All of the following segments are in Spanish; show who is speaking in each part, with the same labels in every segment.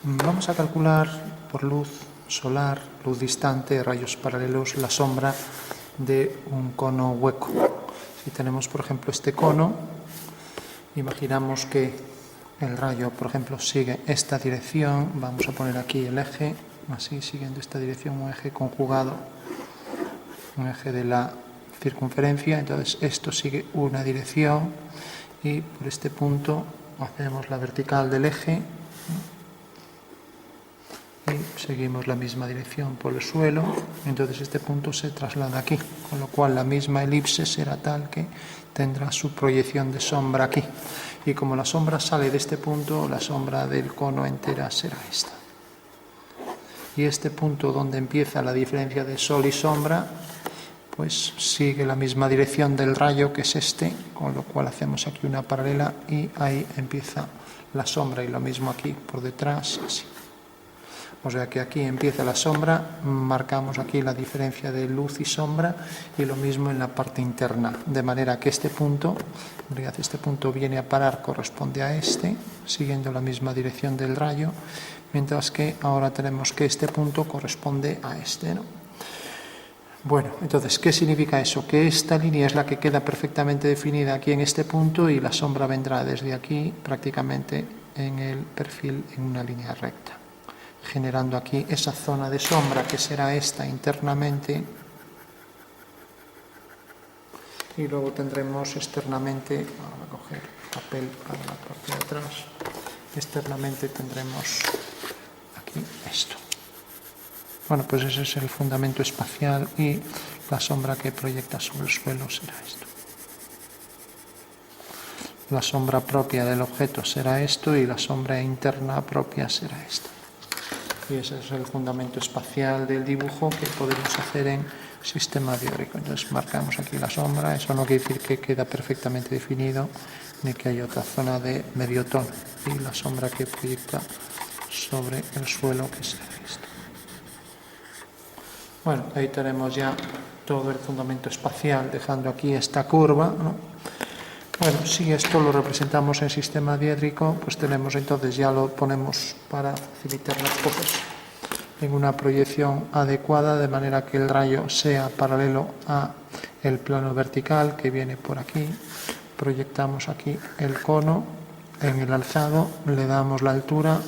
Speaker 1: Vamos a calcular por luz solar, luz distante, rayos paralelos, la sombra de un cono hueco. Si tenemos, por ejemplo, este cono, imaginamos que el rayo, por ejemplo, sigue esta dirección. Vamos a poner aquí el eje, así, siguiendo esta dirección, un eje conjugado, un eje de la circunferencia. Entonces, esto sigue una dirección y por este punto hacemos la vertical del eje y seguimos la misma dirección por el suelo. Entonces este punto se traslada aquí, con lo cual la misma elipse será tal que tendrá su proyección de sombra aquí. Y como la sombra sale de este punto, la sombra del cono entera será esta. Y este punto donde empieza la diferencia de sol y sombra, pues sigue la misma dirección del rayo, que es este, con lo cual hacemos aquí una paralela y ahí empieza la sombra, y lo mismo aquí por detrás, así. O sea que aquí empieza la sombra, marcamos aquí la diferencia de luz y sombra, y lo mismo en la parte interna, de manera que este punto viene a parar, corresponde a este, siguiendo la misma dirección del rayo, mientras que ahora tenemos que este punto corresponde a este, ¿no? Bueno, entonces, ¿qué significa eso? Que esta línea es la que queda perfectamente definida aquí en este punto, y la sombra vendrá desde aquí prácticamente en el perfil en una línea recta, generando aquí esa zona de sombra que será esta internamente, y luego tendremos externamente, vamos a coger papel para la parte de atrás, externamente tendremos aquí esto. Bueno, pues ese es el fundamento espacial, y la sombra que proyecta sobre el suelo será esto. La sombra propia del objeto será esto, y la sombra interna propia será esta. Y ese es el fundamento espacial del dibujo que podemos hacer en sistema diórico. Entonces marcamos aquí la sombra. Eso no quiere decir que queda perfectamente definido, ni que hay otra zona de medio tono. Y la sombra que proyecta sobre el suelo, que será esto. Bueno, ahí tenemos ya todo el fundamento espacial, dejando aquí esta curva, ¿no? Bueno, si esto lo representamos en sistema diédrico, pues tenemos entonces, ya lo ponemos para facilitar las cosas, en una proyección adecuada, de manera que el rayo sea paralelo a el plano vertical que viene por aquí. Proyectamos aquí el cono en el alzado, le damos la altura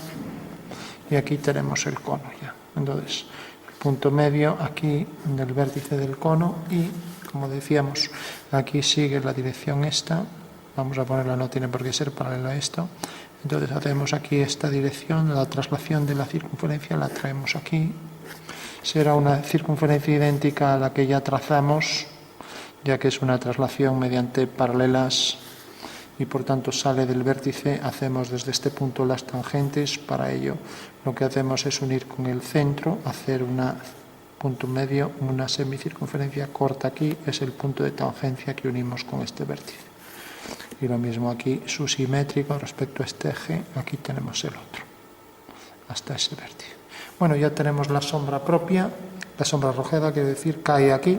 Speaker 1: y aquí tenemos el cono ya. Entonces, el punto medio aquí del vértice del cono, y como decíamos, aquí sigue la dirección esta. Vamos a ponerla, no tiene por qué ser paralela a esto. Entonces hacemos aquí esta dirección, la traslación de la circunferencia la traemos aquí. Será una circunferencia idéntica a la que ya trazamos, ya que es una traslación mediante paralelas, y por tanto sale del vértice. Hacemos desde este punto las tangentes. Para ello lo que hacemos es unir con el centro, hacer un punto medio, una semicircunferencia corta aquí, es el punto de tangencia que unimos con este vértice. Y lo mismo aquí, su simétrico respecto a este eje, aquí tenemos el otro, hasta ese vértice. Bueno, ya tenemos la sombra propia, la sombra rojeda, quiere decir, cae aquí,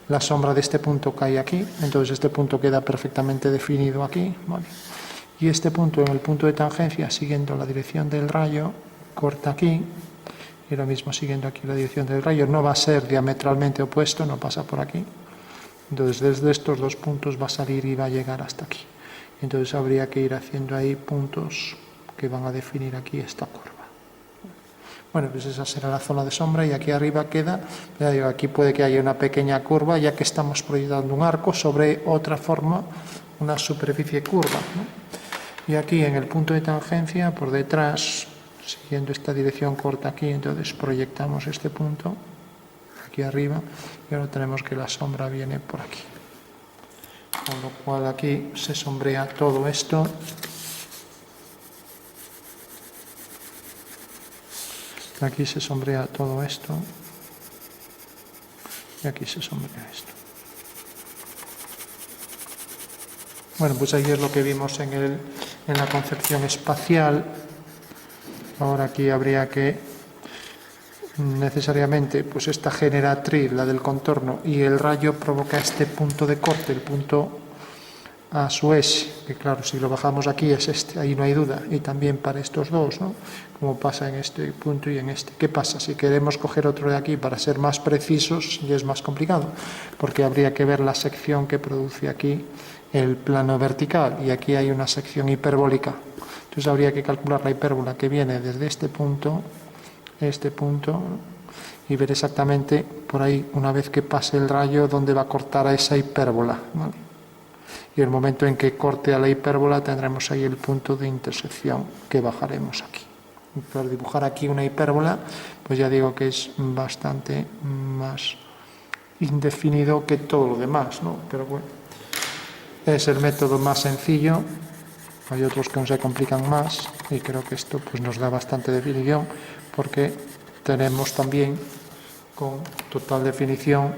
Speaker 1: la sombra de este punto cae aquí, entonces este punto queda perfectamente definido aquí, ¿vale? Y este punto, en el punto de tangencia, siguiendo la dirección del rayo, corta aquí, y lo mismo siguiendo aquí la dirección del rayo, no va a ser diametralmente opuesto, no pasa por aquí. Entonces desde estos dos puntos va a salir y va a llegar hasta aquí. Entonces habría que ir haciendo ahí puntos que van a definir aquí esta curva. Bueno, pues esa será la zona de sombra, y aquí arriba queda, ya digo, aquí puede que haya una pequeña curva, ya que estamos proyectando un arco sobre otra forma, una superficie curva, ¿no? Y aquí en el punto de tangencia, por detrás, siguiendo esta dirección corta aquí, entonces proyectamos este punto aquí arriba, y ahora tenemos que la sombra viene por aquí, con lo cual aquí se sombrea todo esto. Aquí se sombrea todo esto, y aquí se sombrea esto. Bueno, pues ahí es lo que vimos en la concepción espacial. Ahora aquí habría que necesariamente, pues esta generatriz, la del contorno, y el rayo provoca este punto de corte, el punto a su S, que claro, si lo bajamos aquí es este, ahí no hay duda, y también para estos dos, ¿no? Como pasa en este punto y en este. ¿Qué pasa? Si queremos coger otro de aquí para ser más precisos, ya es más complicado, porque habría que ver la sección que produce aquí el plano vertical, y aquí hay una sección hiperbólica. Entonces habría que calcular la hipérbola que viene desde este punto, y ver exactamente por ahí, una vez que pase el rayo, dónde va a cortar a esa hipérbola, ¿vale? Y el momento en que corte a la hipérbola tendremos ahí el punto de intersección que bajaremos aquí. Y para dibujar aquí una hipérbola, pues ya digo que es bastante más indefinido que todo lo demás, ¿no? Pero bueno, es el método más sencillo. Hay otros que aún se complican más, y creo que esto pues nos da bastante definición, porque tenemos también con total definición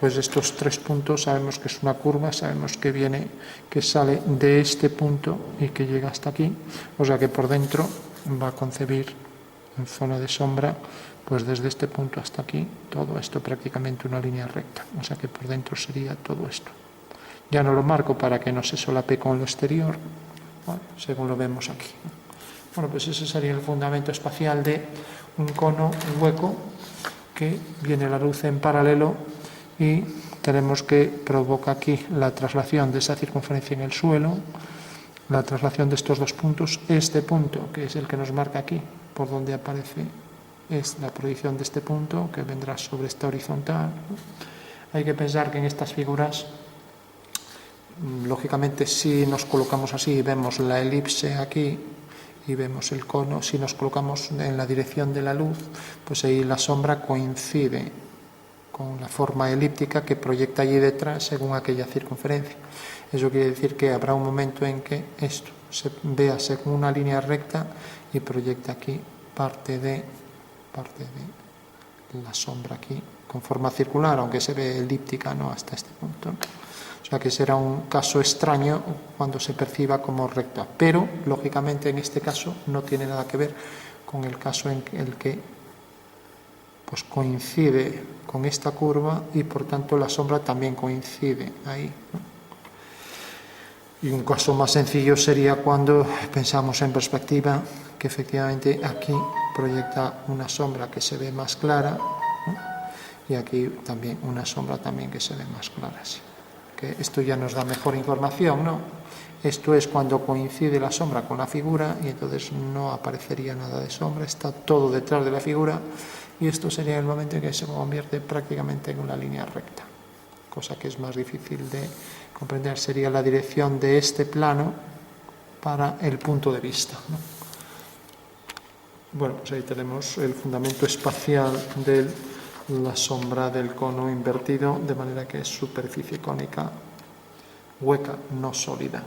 Speaker 1: pues estos 3 puntos. Sabemos que es una curva, sabemos que viene, que sale de este punto y que llega hasta aquí, o sea que por dentro va a concebir en zona de sombra, pues desde este punto hasta aquí, todo esto prácticamente una línea recta, o sea que por dentro sería todo esto. Ya no lo marco para que no se solape con lo exterior, bueno, según lo vemos aquí. Bueno, pues ese sería el fundamento espacial de un cono hueco, que viene la luz en paralelo y tenemos que provoca aquí la traslación de esa circunferencia en el suelo, la traslación de estos dos puntos. Este punto, que es el que nos marca aquí, por donde aparece, es la proyección de este punto, que vendrá sobre esta horizontal. Hay que pensar que en estas figuras, lógicamente, si nos colocamos así, vemos la elipse aquí y vemos el cono. Si nos colocamos en la dirección de la luz, pues ahí la sombra coincide con la forma elíptica que proyecta allí detrás según aquella circunferencia. Eso quiere decir que habrá un momento en que esto se vea según una línea recta y proyecta aquí parte de la sombra aquí con forma circular, aunque se ve elíptica, ¿no?, hasta este punto, ¿no? O sea que será un caso extraño cuando se perciba como recta, pero lógicamente en este caso no tiene nada que ver con el caso en el que pues coincide con esta curva y por tanto la sombra también coincide ahí, ¿no? Y un caso más sencillo sería cuando pensamos en perspectiva, que efectivamente aquí proyecta una sombra que se ve más clara, ¿no?, y aquí también una sombra también que se ve más clara, sí. Que esto ya nos da mejor información, ¿no? Esto es cuando coincide la sombra con la figura y entonces no aparecería nada de sombra, está todo detrás de la figura, y esto sería el momento en que se convierte prácticamente en una línea recta, cosa que es más difícil de comprender. Sería la dirección de este plano para el punto de vista, ¿no? Bueno, pues ahí tenemos el fundamento espacial de la sombra del cono invertido, de manera que es superficie cónica hueca, no sólida.